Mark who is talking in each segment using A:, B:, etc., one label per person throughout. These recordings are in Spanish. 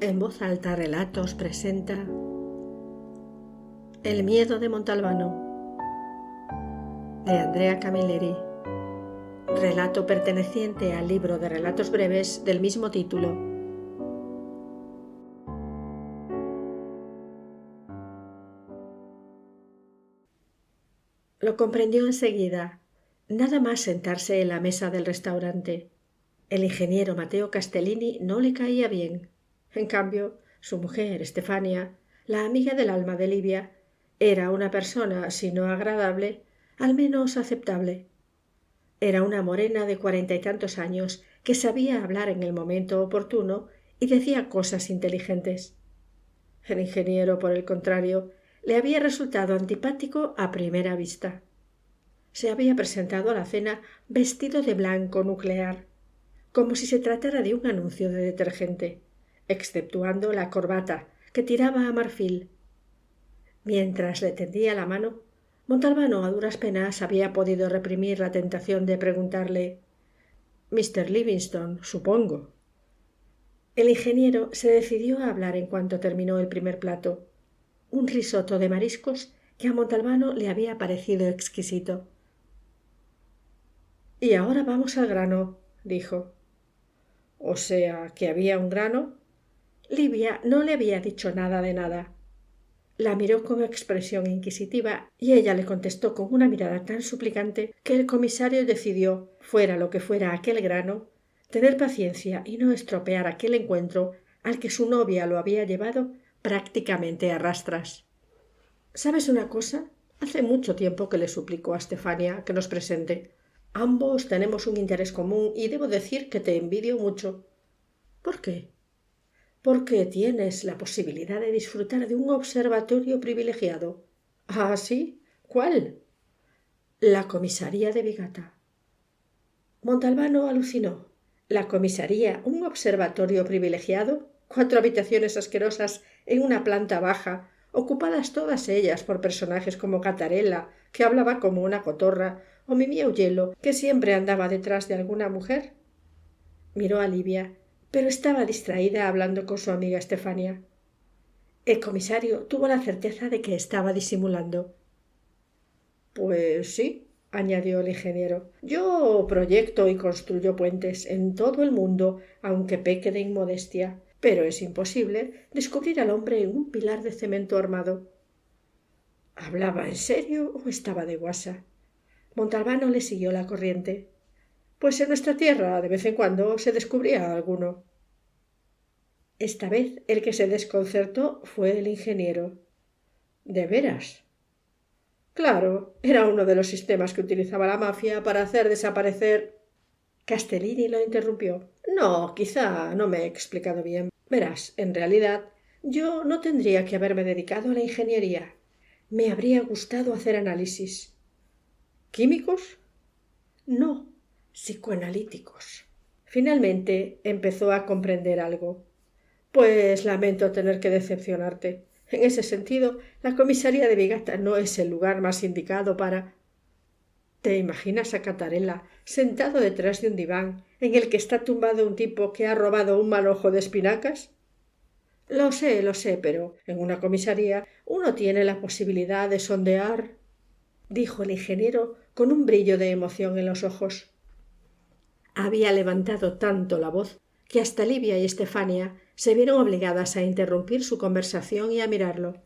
A: En voz alta relatos presenta El miedo de Montalbano, de Andrea Camilleri, relato perteneciente al libro de relatos breves del mismo título. Lo comprendió enseguida, nada más sentarse en la mesa del restaurante. El ingeniero Matteo Castellini no le caía bien. En cambio, su mujer, Estefania, la amiga del alma de Livia, era una persona, si no agradable, al menos aceptable. Era una morena de 40 y tantos años que sabía hablar en el momento oportuno y decía cosas inteligentes. El ingeniero, por el contrario, le había resultado antipático a primera vista. Se había presentado a la cena vestido de blanco nuclear, como si se tratara de un anuncio de detergente, exceptuando la corbata, que tiraba a marfil. Mientras le tendía la mano, Montalbano a duras penas había podido reprimir la tentación de preguntarle «Mr. Livingstone, supongo». El ingeniero se decidió a hablar en cuanto terminó el primer plato, un risotto de mariscos que a Montalbano le había parecido exquisito. «Y ahora vamos al grano», dijo. «O sea, que había un grano». Livia no le había dicho nada de nada. La miró con expresión inquisitiva y ella le contestó con una mirada tan suplicante que el comisario decidió, fuera lo que fuera aquel grano, tener paciencia y no estropear aquel encuentro al que su novia lo había llevado prácticamente a rastras. ¿Sabes una cosa? Hace mucho tiempo que le suplico a Estefania que nos presente. Ambos tenemos un interés común y debo decir que te envidio mucho. ¿Por qué? Porque tienes la posibilidad de disfrutar de un observatorio privilegiado. ¿Ah, sí? ¿Cuál? La comisaría de Vigata. Montalbano alucinó. ¿La comisaría un observatorio privilegiado? 4 habitaciones asquerosas en una planta baja, ocupadas todas ellas por personajes como Catarella, que hablaba como una cotorra, o Mimi Aujelo, que siempre andaba detrás de alguna mujer. Miró a Livia, pero estaba distraída hablando con su amiga Estefania. El comisario tuvo la certeza de que estaba disimulando. Pues sí, añadió el ingeniero. Yo proyecto y construyo puentes en todo el mundo, aunque peque de inmodestia, pero es imposible descubrir al hombre en un pilar de cemento armado. ¿Hablaba en serio o estaba de guasa? Montalbano le siguió la corriente. Pues en nuestra tierra de vez en cuando se descubría alguno. Esta vez el que se desconcertó fue el ingeniero. ¿De veras? Claro, era uno de los sistemas que utilizaba la mafia para hacer desaparecer. Castellini lo interrumpió. No, quizá no me he explicado bien. Verás, en realidad, yo no tendría que haberme dedicado a la ingeniería. Me habría gustado hacer análisis. ¿Químicos? No, psicoanalíticos. Finalmente empezó a comprender algo. Pues lamento tener que decepcionarte. En ese sentido, la comisaría de Vigata no es el lugar más indicado para... ¿Te imaginas a Catarella sentado detrás de un diván en el que está tumbado un tipo que ha robado un manojo de espinacas? Lo sé, pero en una comisaría uno tiene la posibilidad de sondear, dijo el ingeniero con un brillo de emoción en los ojos. Había levantado tanto la voz que hasta Livia y Estefania se vieron obligadas a interrumpir su conversación y a mirarlo.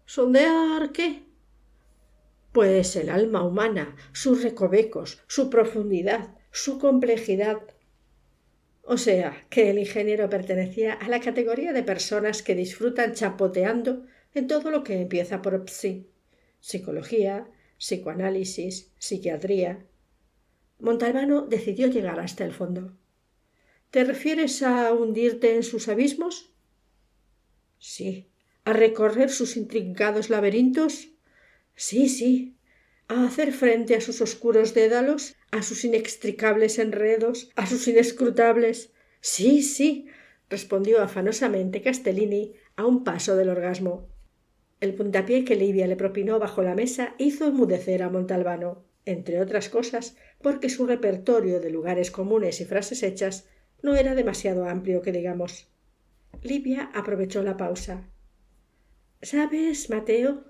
A: ¿Sondear qué? Pues el alma humana, sus recovecos, su profundidad, su complejidad. O sea, que el ingeniero pertenecía a la categoría de personas que disfrutan chapoteando en todo lo que empieza por psi, psicología, psicoanálisis, psiquiatría. Montalbano decidió llegar hasta el fondo. ¿Te refieres a hundirte en sus abismos? Sí. ¿A recorrer sus intrincados laberintos? Sí. ¿A hacer frente a sus oscuros dédalos, a sus inextricables enredos, a sus inescrutables? Sí, respondió afanosamente Castellini a un paso del orgasmo. El puntapié que Livia le propinó bajo la mesa hizo enmudecer a Montalbano, entre otras cosas porque su repertorio de lugares comunes y frases hechas no era demasiado amplio que digamos. Livia aprovechó la pausa. ¿Sabes, Mateo?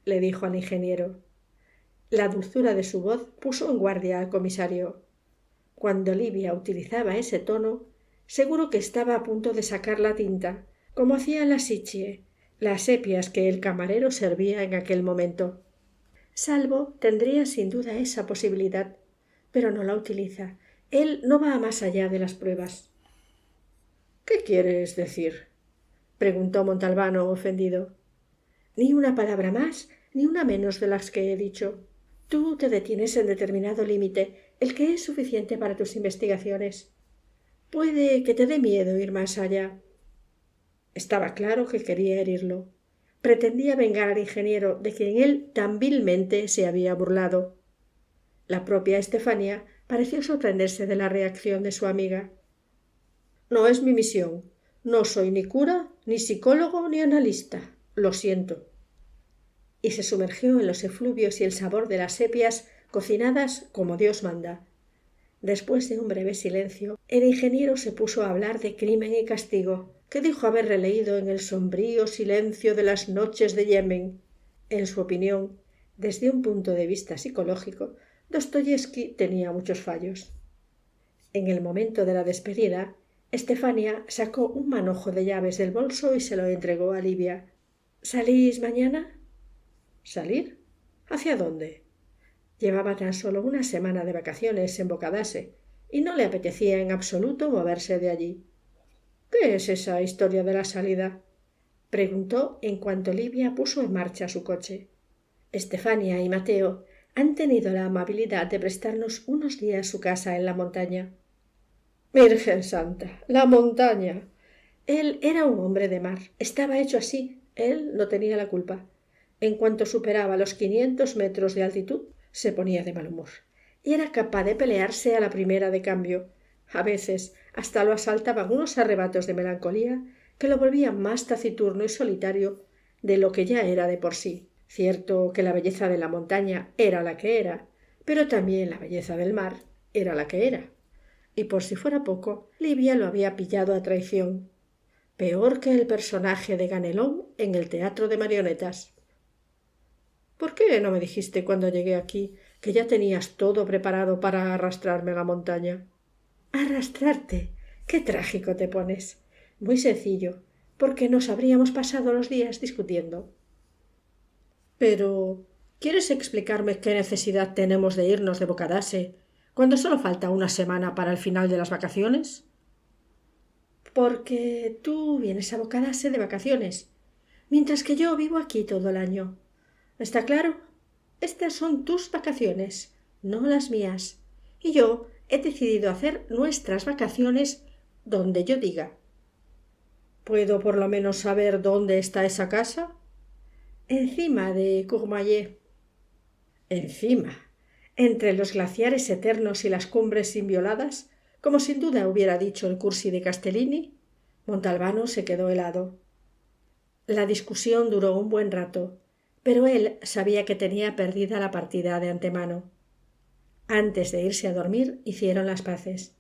A: Le dijo al ingeniero. La dulzura de su voz puso en guardia al comisario. Cuando Livia utilizaba ese tono, seguro que estaba a punto de sacar la tinta, como hacían las Sitchie, las sepias que el camarero servía en aquel momento. Salvo tendría sin duda esa posibilidad, pero no la utiliza. Él no va más allá de las pruebas. ¿Qué quieres decir? Preguntó Montalbano ofendido. Ni una palabra más, ni una menos de las que he dicho. Tú te detienes en determinado límite, el que es suficiente para tus investigaciones. Puede que te dé miedo ir más allá. Estaba claro que quería herirlo. Pretendía vengar al ingeniero de quien él tan vilmente se había burlado. La propia Estefanía pareció sorprenderse de la reacción de su amiga. No es mi misión. No soy ni cura, ni psicólogo, ni analista. Lo siento. Y se sumergió en los efluvios y el sabor de las sepias cocinadas como Dios manda. Después de un breve silencio, el ingeniero se puso a hablar de crimen y castigo, que dijo haber releído en el sombrío silencio de las noches de Yemen. En su opinión, desde un punto de vista psicológico, Dostoyevski tenía muchos fallos. En el momento de la despedida, Estefania sacó un manojo de llaves del bolso y se lo entregó a Livia. ¿Salís mañana? ¿Salir? ¿Hacia dónde? Llevaba tan solo una semana de vacaciones en Bocadase y no le apetecía en absoluto moverse de allí. ¿Qué es esa historia de la salida? Preguntó en cuanto Livia puso en marcha su coche. Estefania y Mateo han tenido la amabilidad de prestarnos unos días su casa en la montaña. Virgen Santa, la montaña. Él era un hombre de mar, estaba hecho así, él no tenía la culpa. En cuanto superaba los 500 metros de altitud, se ponía de mal humor y era capaz de pelearse a la primera de cambio. A veces hasta lo asaltaban unos arrebatos de melancolía que lo volvían más taciturno y solitario de lo que ya era de por sí. Cierto que la belleza de la montaña era la que era, pero también la belleza del mar era la que era. Y por si fuera poco, Livia lo había pillado a traición. Peor que el personaje de Ganelón en el teatro de marionetas. ¿Por qué no me dijiste cuando llegué aquí que ya tenías todo preparado para arrastrarme a la montaña? ¿Arrastrarte? ¡Qué trágico te pones! Muy sencillo, porque nos habríamos pasado los días discutiendo. Pero, ¿quieres explicarme qué necesidad tenemos de irnos de Bocadase cuando solo falta una semana para el final de las vacaciones? Porque tú vienes a Bocadase de vacaciones, mientras que yo vivo aquí todo el año. ¿Está claro? Estas son tus vacaciones, no las mías. Y yo he decidido hacer nuestras vacaciones donde yo diga. ¿Puedo por lo menos saber dónde está esa casa? Encima de Courmayeur. Encima, entre los glaciares eternos y las cumbres invioladas, como sin duda hubiera dicho el Cursi de Castellini. Montalbano se quedó helado. La discusión duró un buen rato, pero él sabía que tenía perdida la partida de antemano. Antes de irse a dormir hicieron las paces.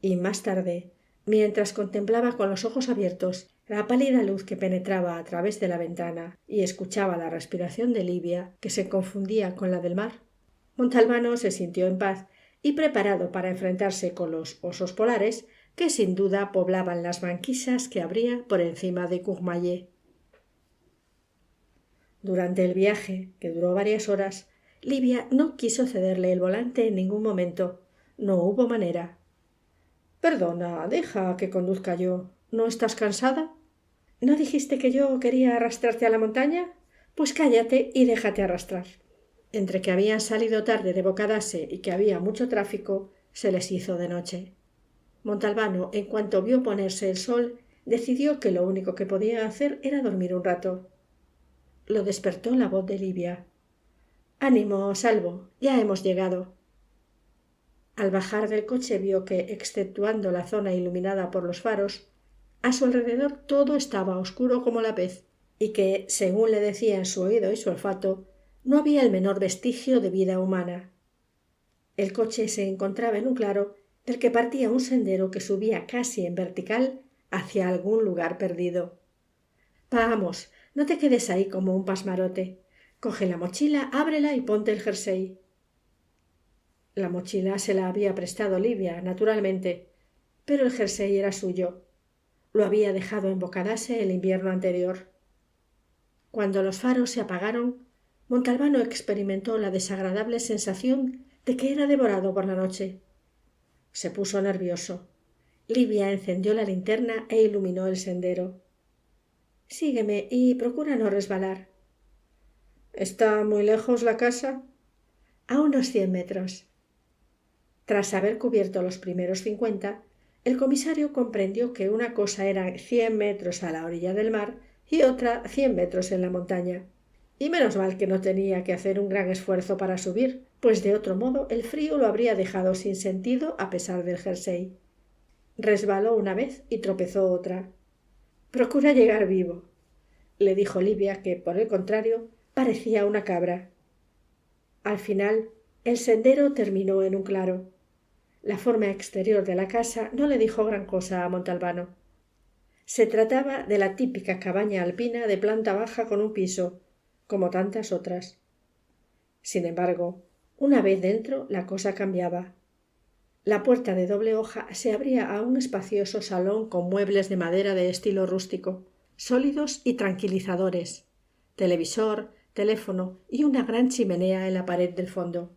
A: Y más tarde, mientras contemplaba con los ojos abiertos la pálida luz que penetraba a través de la ventana y escuchaba la respiración de Livia, que se confundía con la del mar, Montalbano se sintió en paz y preparado para enfrentarse con los osos polares que sin duda poblaban las banquisas que habría por encima de Courmayeur. Durante el viaje, que duró varias horas, Livia no quiso cederle el volante en ningún momento. No hubo manera. Perdona, deja que conduzca yo. ¿No estás cansada? ¿No dijiste que yo quería arrastrarte a la montaña? Pues cállate y déjate arrastrar. Entre que habían salido tarde de Bocadase y que había mucho tráfico, se les hizo de noche. Montalbano, en cuanto vio ponerse el sol, decidió que lo único que podía hacer era dormir un rato. Lo despertó la voz de Livia. «Ánimo, Salvo, ya hemos llegado». Al bajar del coche vio que, exceptuando la zona iluminada por los faros, a su alrededor todo estaba oscuro como la pez, y que, según le decían su oído y su olfato, no había el menor vestigio de vida humana. El coche se encontraba en un claro del que partía un sendero que subía casi en vertical hacia algún lugar perdido. Vamos, no te quedes ahí como un pasmarote. Coge la mochila, ábrela y ponte el jersey. La mochila se la había prestado Livia, naturalmente, pero el jersey era suyo. Lo había dejado en Bocadase el invierno anterior. Cuando los faros se apagaron, Montalbano experimentó la desagradable sensación de que era devorado por la noche. Se puso nervioso. Livia encendió la linterna e iluminó el sendero. «Sígueme y procura no resbalar». «¿Está muy lejos la casa?» «A unos 100 metros». Tras haber cubierto los primeros 50, el comisario comprendió que una cosa era 100 metros a la orilla del mar y otra 100 metros en la montaña. Y menos mal que no tenía que hacer un gran esfuerzo para subir, pues de otro modo el frío lo habría dejado sin sentido a pesar del jersey. Resbaló una vez y tropezó otra. «Procura llegar vivo», le dijo Livia, que, por el contrario, parecía una cabra. Al final, el sendero terminó en un claro. La forma exterior de la casa no le dijo gran cosa a Montalbano. Se trataba de la típica cabaña alpina de planta baja con un piso, como tantas otras. Sin embargo, una vez dentro la cosa cambiaba. La puerta de doble hoja se abría a un espacioso salón con muebles de madera de estilo rústico, sólidos y tranquilizadores, televisor, teléfono y una gran chimenea en la pared del fondo.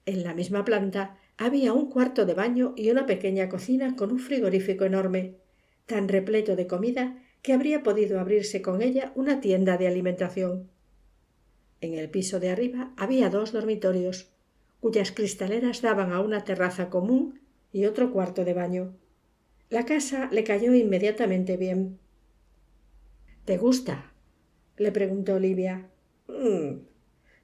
A: En la misma planta había un cuarto de baño y una pequeña cocina con un frigorífico enorme, tan repleto de comida que habría podido abrirse con ella una tienda de alimentación. En el piso de arriba había 2 dormitorios, cuyas cristaleras daban a una terraza común y otro cuarto de baño. La casa le cayó inmediatamente bien. «¿Te gusta?», le preguntó Livia.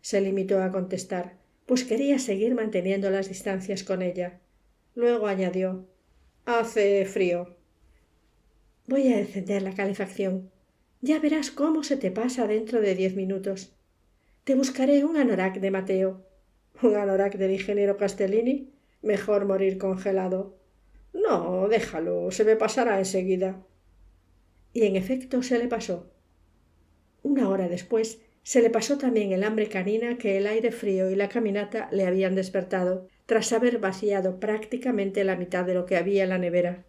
A: Se limitó a contestar, pues quería seguir manteniendo las distancias con ella. Luego añadió: «Hace frío». «Voy a encender la calefacción. Ya verás cómo se te pasa dentro de 10 minutos. Te buscaré un anorak de Mateo». «¿Un anorak del ingeniero Castellini? Mejor morir congelado». «No, déjalo, se me pasará enseguida». Y en efecto se le pasó. Una hora después se le pasó también el hambre canina que el aire frío y la caminata le habían despertado, tras haber vaciado prácticamente la mitad de lo que había en la nevera.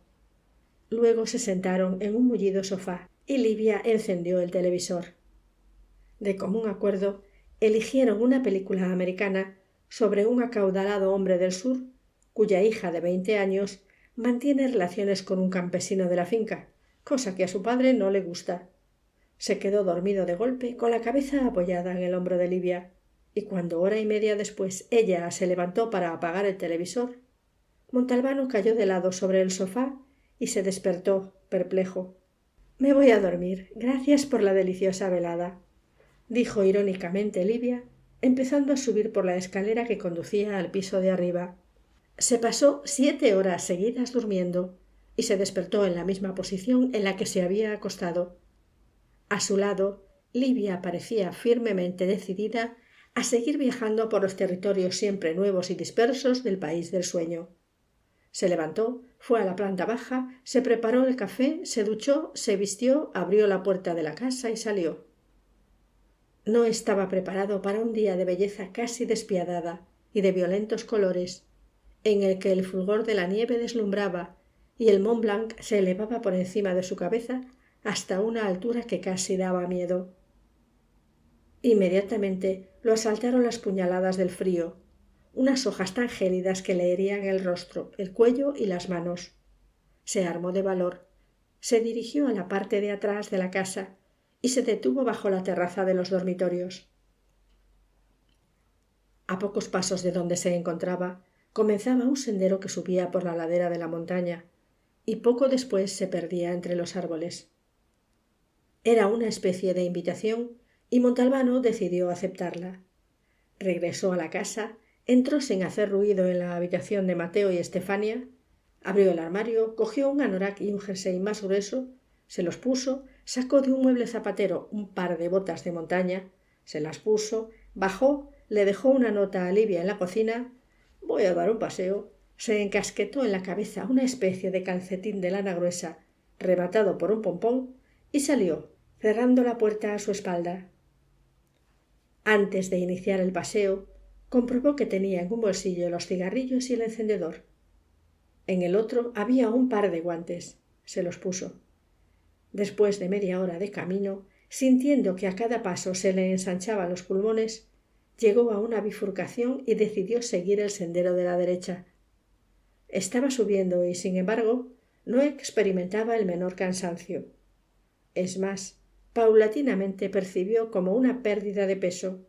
A: Luego se sentaron en un mullido sofá y Livia encendió el televisor. De común acuerdo, eligieron una película americana sobre un acaudalado hombre del sur, cuya hija de 20 años mantiene relaciones con un campesino de la finca, cosa que a su padre no le gusta. Se quedó dormido de golpe, con la cabeza apoyada en el hombro de Livia, y cuando 1 hora y media después ella se levantó para apagar el televisor, Montalbano cayó de lado sobre el sofá y se despertó, perplejo. «Me voy a dormir. Gracias por la deliciosa velada», dijo irónicamente Livia, empezando a subir por la escalera que conducía al piso de arriba. Se pasó 7 horas seguidas durmiendo y se despertó en la misma posición en la que se había acostado. A su lado, Livia parecía firmemente decidida a seguir viajando por los territorios siempre nuevos y dispersos del país del sueño. Se levantó, fue a la planta baja, se preparó el café, se duchó, se vistió, abrió la puerta de la casa y salió. No estaba preparado para un día de belleza casi despiadada y de violentos colores, en el que el fulgor de la nieve deslumbraba y el Mont Blanc se elevaba por encima de su cabeza hasta una altura que casi daba miedo. Inmediatamente lo asaltaron las puñaladas del frío, unas hojas tan gélidas que le herían el rostro, el cuello y las manos. Se armó de valor, se dirigió a la parte de atrás de la casa y se detuvo bajo la terraza de los dormitorios. A pocos pasos de donde se encontraba, comenzaba un sendero que subía por la ladera de la montaña y poco después se perdía entre los árboles. Era una especie de invitación y Montalbano decidió aceptarla. Regresó a la casa, entró sin hacer ruido en la habitación de Mateo y Estefania, abrió el armario, cogió un anorak y un jersey más grueso, se los puso, sacó de un mueble zapatero un par de botas de montaña, se las puso, bajó, le dejó una nota a Livia en la cocina. «Voy a dar un paseo». Se encasquetó en la cabeza una especie de calcetín de lana gruesa rematado por un pompón, y salió, cerrando la puerta a su espalda. Antes de iniciar el paseo, comprobó que tenía en un bolsillo los cigarrillos y el encendedor. En el otro había un par de guantes. Se los puso. Después de media hora de camino, sintiendo que a cada paso se le ensanchaban los pulmones, llegó a una bifurcación y decidió seguir el sendero de la derecha. Estaba subiendo y, sin embargo, no experimentaba el menor cansancio. Es más, paulatinamente percibió como una pérdida de peso,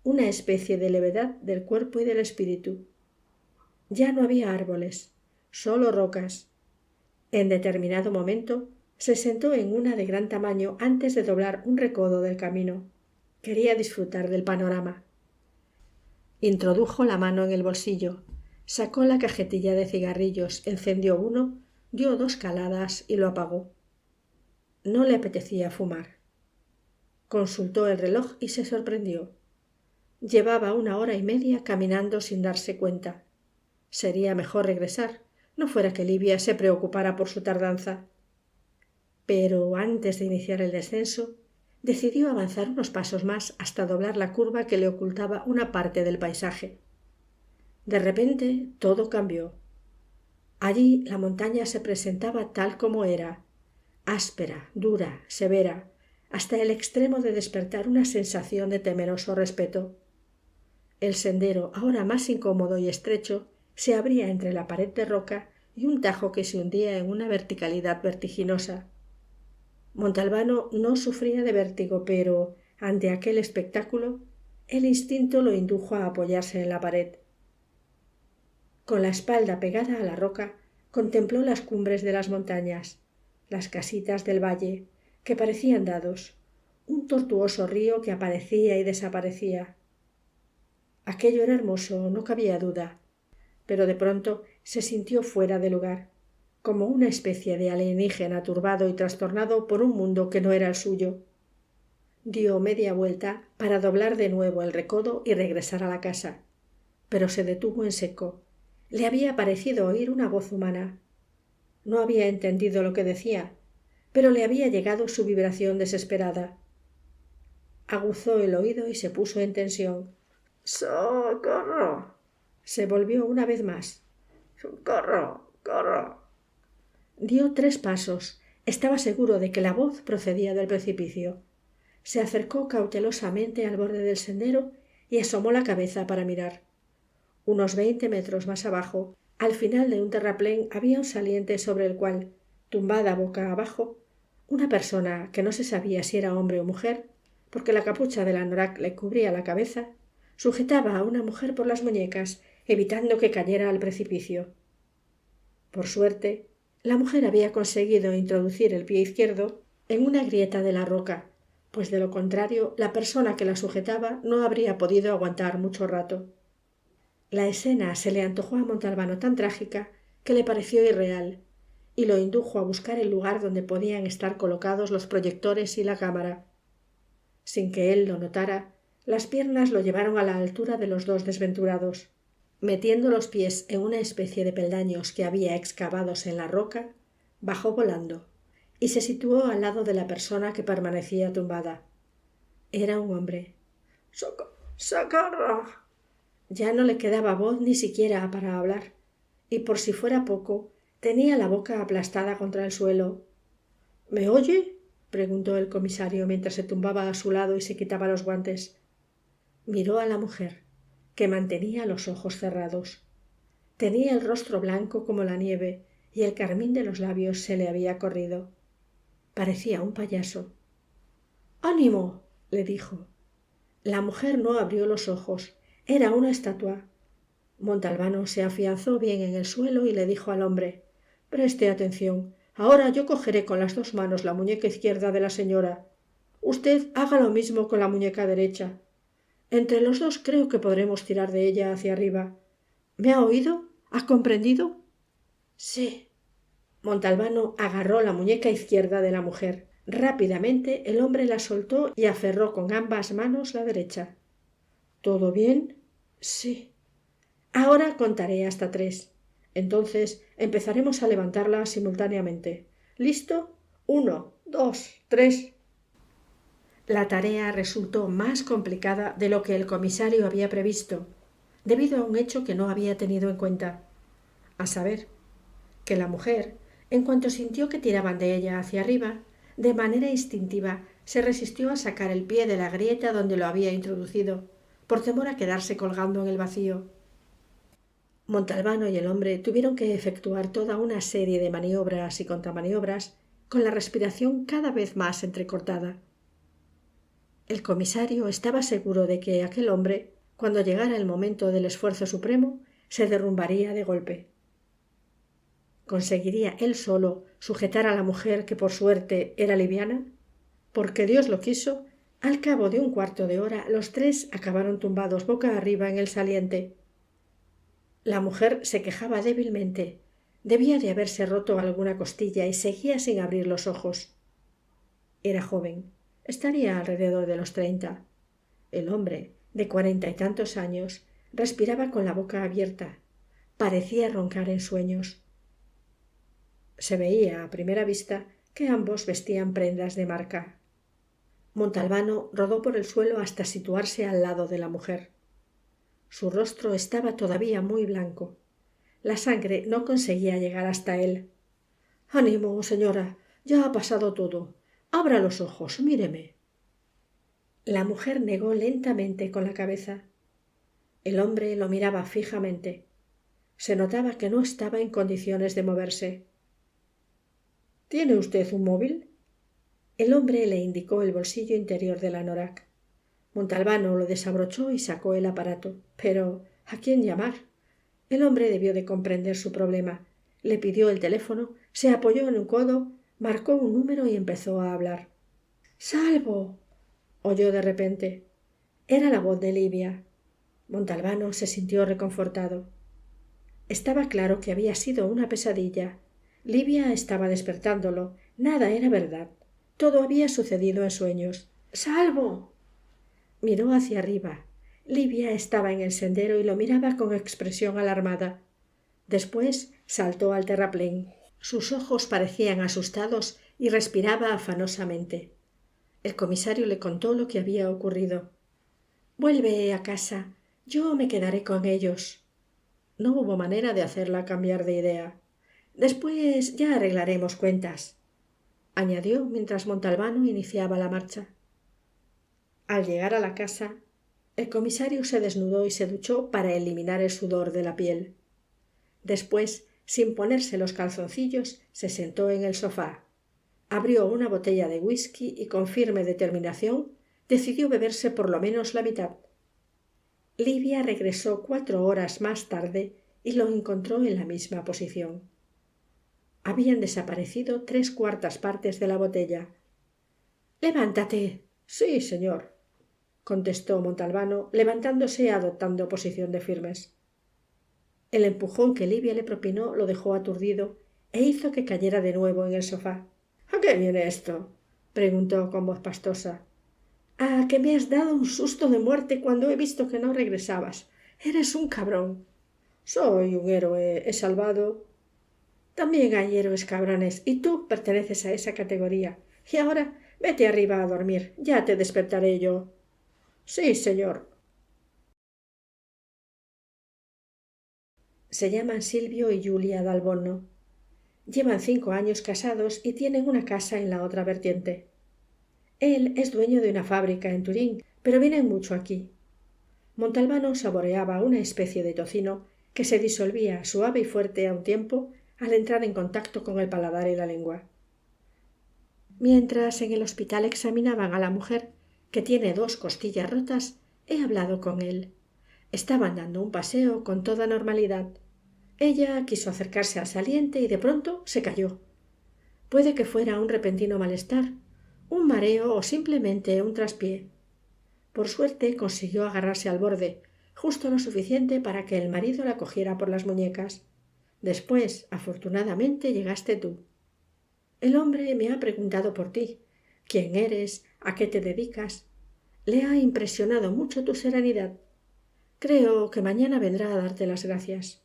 A: una especie de levedad del cuerpo y del espíritu. Ya no había árboles, solo rocas. En determinado momento se sentó en una de gran tamaño antes de doblar un recodo del camino. Quería disfrutar del panorama. Introdujo la mano en el bolsillo, sacó la cajetilla de cigarrillos, encendió uno, dio 2 caladas y lo apagó. No le apetecía fumar. Consultó el reloj y se sorprendió. Llevaba 1 hora y media caminando sin darse cuenta. Sería mejor regresar, no fuera que Livia se preocupara por su tardanza. Pero antes de iniciar el descenso, decidió avanzar unos pasos más hasta doblar la curva que le ocultaba una parte del paisaje. De repente todo cambió. Allí la montaña se presentaba tal como era, áspera, dura, severa, hasta el extremo de despertar una sensación de temeroso respeto. El sendero, ahora más incómodo y estrecho, se abría entre la pared de roca y un tajo que se hundía en una verticalidad vertiginosa. Montalbano no sufría de vértigo, pero, ante aquel espectáculo, el instinto lo indujo a apoyarse en la pared. Con la espalda pegada a la roca, contempló las cumbres de las montañas, las casitas del valle, que parecían dados, un tortuoso río que aparecía y desaparecía. Aquello era hermoso, no cabía duda, pero de pronto se sintió fuera de lugar, como una especie de alienígena turbado y trastornado por un mundo que no era el suyo. Dio media vuelta para doblar de nuevo el recodo y regresar a la casa, pero se detuvo en seco. Le había parecido oír una voz humana. No había entendido lo que decía, pero le había llegado su vibración desesperada. Aguzó el oído y se puso en tensión. ¡Socorro! Se volvió una vez más. ¡Socorro! ¡Corro! Dio 3 pasos. Estaba seguro de que la voz procedía del precipicio. Se acercó cautelosamente al borde del sendero y asomó la cabeza para mirar. Unos 20 metros más abajo, al final de un terraplén, había un saliente sobre el cual, tumbada boca abajo, una persona que no se sabía si era hombre o mujer, porque la capucha del anorak le cubría la cabeza, sujetaba a una mujer por las muñecas, evitando que cayera al precipicio. Por suerte, la mujer había conseguido introducir el pie izquierdo en una grieta de la roca, pues de lo contrario la persona que la sujetaba no habría podido aguantar mucho rato. La escena se le antojó a Montalbano tan trágica que le pareció irreal y lo indujo a buscar el lugar donde podían estar colocados los proyectores y la cámara. Sin que él lo notara, las piernas lo llevaron a la altura de los 2 desventurados. Metiendo los pies en una especie de peldaños que había excavados en la roca, bajó volando y se situó al lado de la persona que permanecía tumbada. Era un hombre. ¡Socorro! Ya no le quedaba voz ni siquiera para hablar, y por si fuera poco, tenía la boca aplastada contra el suelo. ¿Me oye?, preguntó el comisario mientras se tumbaba a su lado y se quitaba los guantes. Miró a la mujer, que mantenía los ojos cerrados. Tenía el rostro blanco como la nieve y el carmín de los labios se le había corrido. Parecía un payaso. «¡Ánimo!», le dijo. La mujer no abrió los ojos. Era una estatua. Montalbano se afianzó bien en el suelo y le dijo al hombre: «Preste atención. Ahora yo cogeré con las 2 manos la muñeca izquierda de la señora. Usted haga lo mismo con la muñeca derecha. Entre los 2 creo que podremos tirar de ella hacia arriba. ¿Me ha oído? ¿Ha comprendido?» «Sí». Montalbano agarró la muñeca izquierda de la mujer. Rápidamente el hombre la soltó y aferró con ambas manos la derecha. «¿Todo bien?» «Sí». «Ahora contaré hasta 3. Entonces empezaremos a levantarla simultáneamente. ¿Listo?» 1, 2, 3. La tarea resultó más complicada de lo que el comisario había previsto, debido a un hecho que no había tenido en cuenta, a saber, que la mujer, en cuanto sintió que tiraban de ella hacia arriba, de manera instintiva se resistió a sacar el pie de la grieta donde lo había introducido, por temor a quedarse colgando en el vacío. Montalbano y el hombre tuvieron que efectuar toda una serie de maniobras y contramaniobras, con la respiración cada vez más entrecortada. El comisario estaba seguro de que aquel hombre, cuando llegara el momento del esfuerzo supremo, se derrumbaría de golpe. ¿Conseguiría él solo sujetar a la mujer que por suerte era liviana? Porque Dios lo quiso, al cabo de un cuarto de hora los tres acabaron tumbados boca arriba en el saliente. La mujer se quejaba débilmente. Debía de haberse roto alguna costilla y seguía sin abrir los ojos. Era joven. Estaría alrededor de los 30. El hombre, de 40 y tantos años, respiraba con la boca abierta. Parecía roncar en sueños. Se veía a primera vista que ambos vestían prendas de marca. Montalbano rodó por el suelo hasta situarse al lado de la mujer. Su rostro estaba todavía muy blanco. La sangre no conseguía llegar hasta él. —Ánimo, señora, ya ha pasado todo. Abra los ojos, míreme. La mujer negó lentamente con la cabeza. El hombre lo miraba fijamente. Se notaba que no estaba en condiciones de moverse. —¿Tiene usted un móvil? El hombre le indicó el bolsillo interior del anorak. Montalbano lo desabrochó y sacó el aparato. Pero ¿a quién llamar? El hombre debió de comprender su problema. Le pidió el teléfono, se apoyó en un codo, marcó un número y empezó a hablar. —¡Salvo! —oyó de repente. Era la voz de Livia. Montalbano se sintió reconfortado. Estaba claro que había sido una pesadilla. Livia estaba despertándolo. Nada era verdad. Todo había sucedido en sueños. —¡Salvo! Miró hacia arriba. Livia estaba en el sendero y lo miraba con expresión alarmada. Después saltó al terraplén. Sus ojos parecían asustados y respiraba afanosamente. El comisario le contó lo que había ocurrido. —Vuelve a casa. Yo me quedaré con ellos. No hubo manera de hacerla cambiar de idea. Después ya arreglaremos cuentas —añadió mientras Montalbano iniciaba la marcha. Al llegar a la casa, el comisario se desnudó y se duchó para eliminar el sudor de la piel. Después, sin ponerse los calzoncillos, se sentó en el sofá. Abrió una botella de whisky y con firme determinación decidió beberse por lo menos la mitad. Livia regresó 4 horas más tarde y lo encontró en la misma posición. Habían desaparecido 3/4 partes de la botella. —¡Levántate! —Sí, señor —contestó Montalbano, levantándose y adoptando posición de firmes. El empujón que Livia le propinó lo dejó aturdido e hizo que cayera de nuevo en el sofá. —¿A qué viene esto? —preguntó con voz pastosa. —A que me has dado un susto de muerte cuando he visto que no regresabas. Eres un cabrón. —Soy un héroe. He salvado. —También hay héroes cabrones, y tú perteneces a esa categoría. Y ahora vete arriba a dormir. Ya te despertaré yo. —Sí, señor. Se llaman Silvio y Julia Dalbonno. Llevan 5 años casados y tienen una casa en la otra vertiente. Él es dueño de una fábrica en Turín, pero vienen mucho aquí. Montalbano saboreaba una especie de tocino que se disolvía suave y fuerte a un tiempo al entrar en contacto con el paladar y la lengua. Mientras en el hospital examinaban a la mujer, que tiene 2 costillas rotas, he hablado con él. Estaban dando un paseo con toda normalidad. Ella quiso acercarse al saliente y de pronto se cayó. Puede que fuera un repentino malestar, un mareo o simplemente un traspié. Por suerte consiguió agarrarse al borde, justo lo suficiente para que el marido la cogiera por las muñecas. Después, afortunadamente, llegaste tú. El hombre me ha preguntado por ti. ¿Quién eres? ¿A qué te dedicas? Le ha impresionado mucho tu serenidad. Creo que mañana vendrá a darte las gracias.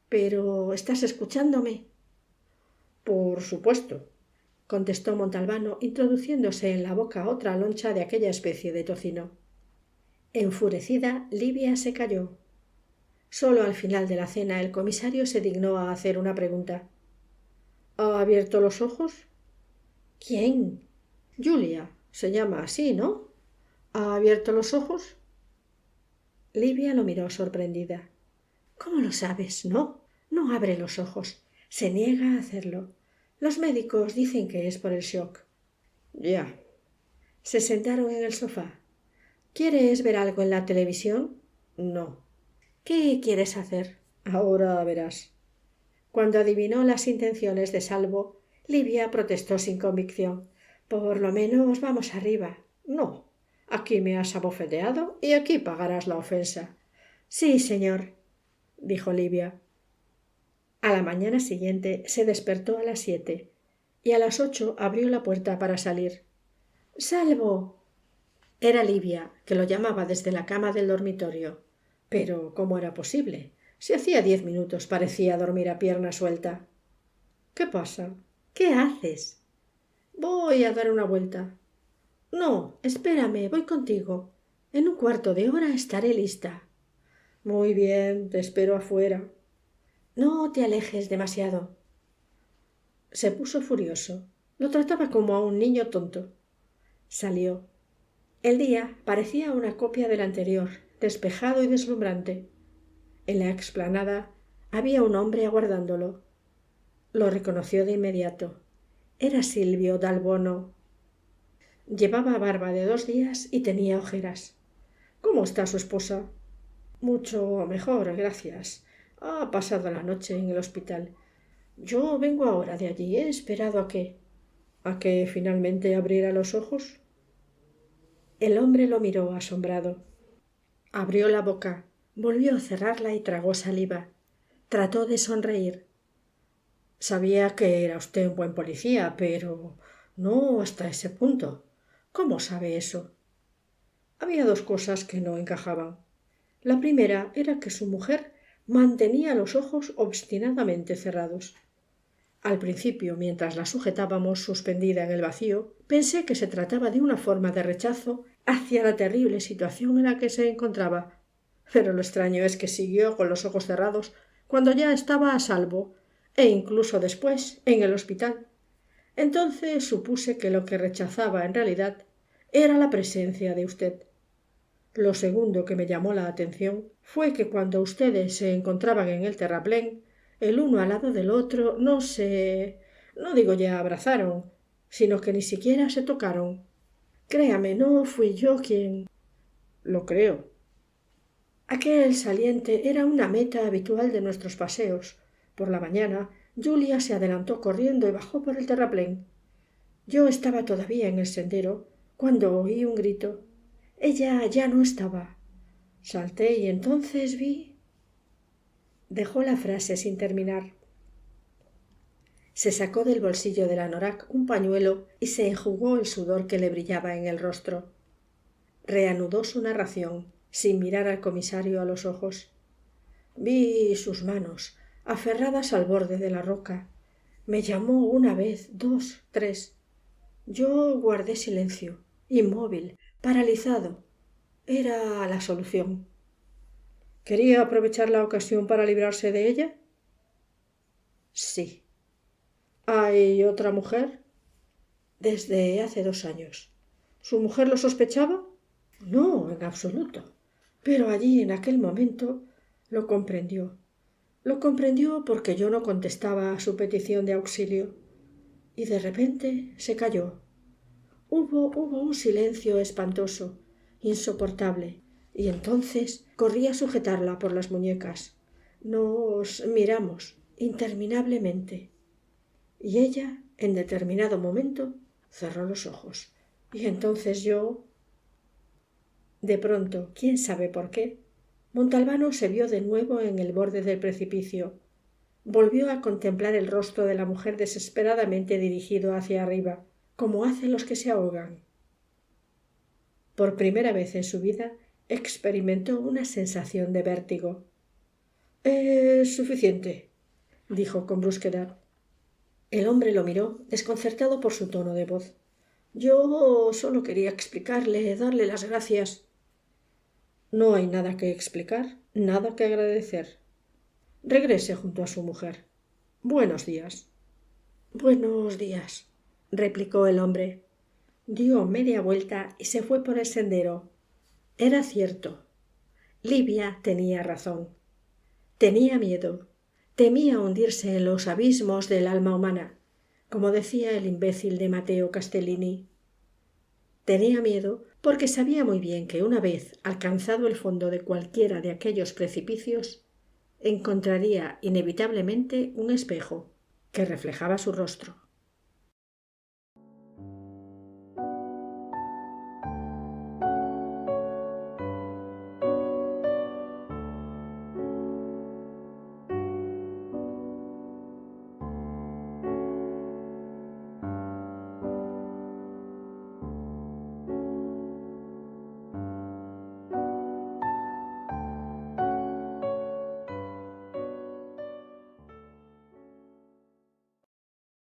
A: Pero ¿estás escuchándome? Por supuesto. contestó Montalbano, introduciéndose en la boca otra loncha de aquella especie de tocino. Enfurecida, Livia se calló. Solo al final de la cena el comisario se dignó a hacer una pregunta. ¿Ha abierto los ojos? ¿Quién? Julia. Se llama así, ¿no? ¿Ha abierto los ojos? Livia lo miró sorprendida. ¿Cómo lo sabes? No, no abre los ojos. Se niega a hacerlo. Los médicos dicen que es por el shock. Ya. Se sentaron en el sofá. ¿Quieres ver algo en la televisión? No. ¿Qué quieres hacer? Ahora verás. Cuando adivinó las intenciones de Salvo, Livia protestó sin convicción. Por lo menos vamos arriba. No. Aquí me has abofeteado y aquí pagarás la ofensa. Sí, señor, dijo Livia. A la mañana siguiente se despertó a las 7 y a las 8 abrió la puerta para salir. ¡Salvo! Era Livia, que lo llamaba desde la cama del dormitorio. Pero ¿cómo era posible? Si hacía 10 minutos parecía dormir a pierna suelta. ¿Qué pasa? ¿Qué haces? Voy a dar una vuelta. No, espérame, voy contigo. En un cuarto de hora estaré lista. Muy bien, te espero afuera. No te alejes demasiado. Se puso furioso. Lo trataba como a un niño tonto. Salió. El día parecía una copia del anterior, despejado y deslumbrante. En la explanada había un hombre aguardándolo. Lo reconoció de inmediato. Era Silvio Dal Bono. Llevaba barba de 2 días y tenía ojeras. ¿Cómo está su esposa? Mucho mejor, gracias. Ha pasado la noche en el hospital. Yo vengo ahora de allí. He esperado a que... ¿A que finalmente abriera los ojos? El hombre lo miró asombrado. Abrió la boca, volvió a cerrarla y tragó saliva. Trató de sonreír. Sabía que era usted un buen policía, pero no hasta ese punto. ¿Cómo sabe eso? Había 2 cosas que no encajaban. La primera era que su mujer mantenía los ojos obstinadamente cerrados. Al principio, mientras la sujetábamos suspendida en el vacío, pensé que se trataba de una forma de rechazo hacia la terrible situación en la que se encontraba. Pero lo extraño es que siguió con los ojos cerrados cuando ya estaba a salvo, e incluso después en el hospital. Entonces supuse que lo que rechazaba en realidad era la presencia de usted. Lo segundo que me llamó la atención fue que cuando ustedes se encontraban en el terraplén, el uno al lado del otro no digo ya abrazaron, sino que ni siquiera se tocaron. Créame, no fui yo quien... Lo creo. Aquel saliente era una meta habitual de nuestros paseos. Por la mañana, Julia se adelantó corriendo y bajó por el terraplén. Yo estaba todavía en el sendero cuando oí un grito. Ella ya no estaba. Salté y entonces vi... Dejó la frase sin terminar. Se sacó del bolsillo del anorak un pañuelo y se enjugó el sudor que le brillaba en el rostro. Reanudó su narración, sin mirar al comisario a los ojos. Vi sus manos, aferradas al borde de la roca. Me llamó 1 vez, 2, 3. Yo guardé silencio, inmóvil, paralizado. Era la solución. ¿Quería aprovechar la ocasión para librarse de ella? Sí. ¿Hay otra mujer? Desde hace 2 años. ¿Su mujer lo sospechaba? No, en absoluto. Pero allí, en aquel momento, lo comprendió. Lo comprendió porque yo no contestaba a su petición de auxilio. Y de repente se calló. Hubo un silencio espantoso, insoportable, y entonces corrí a sujetarla por las muñecas. Nos miramos interminablemente. Y ella, en determinado momento, cerró los ojos. Y entonces yo... De pronto, quién sabe por qué, Montalbano se vio de nuevo en el borde del precipicio. Volvió a contemplar el rostro de la mujer desesperadamente dirigido hacia arriba, como hacen los que se ahogan. Por primera vez en su vida experimentó una sensación de vértigo. Es suficiente, dijo con brusquedad. El hombre lo miró, desconcertado por su tono de voz. Yo solo quería explicarle, darle las gracias. No hay nada que explicar, nada que agradecer. Regrese junto a su mujer. Buenos días. Buenos días, replicó el hombre. Dio media vuelta y se fue por el sendero. Era cierto. Livia tenía razón. Tenía miedo. Temía hundirse en los abismos del alma humana, como decía el imbécil de Matteo Castellini. Tenía miedo porque sabía muy bien que una vez alcanzado el fondo de cualquiera de aquellos precipicios, encontraría inevitablemente un espejo que reflejaba su rostro.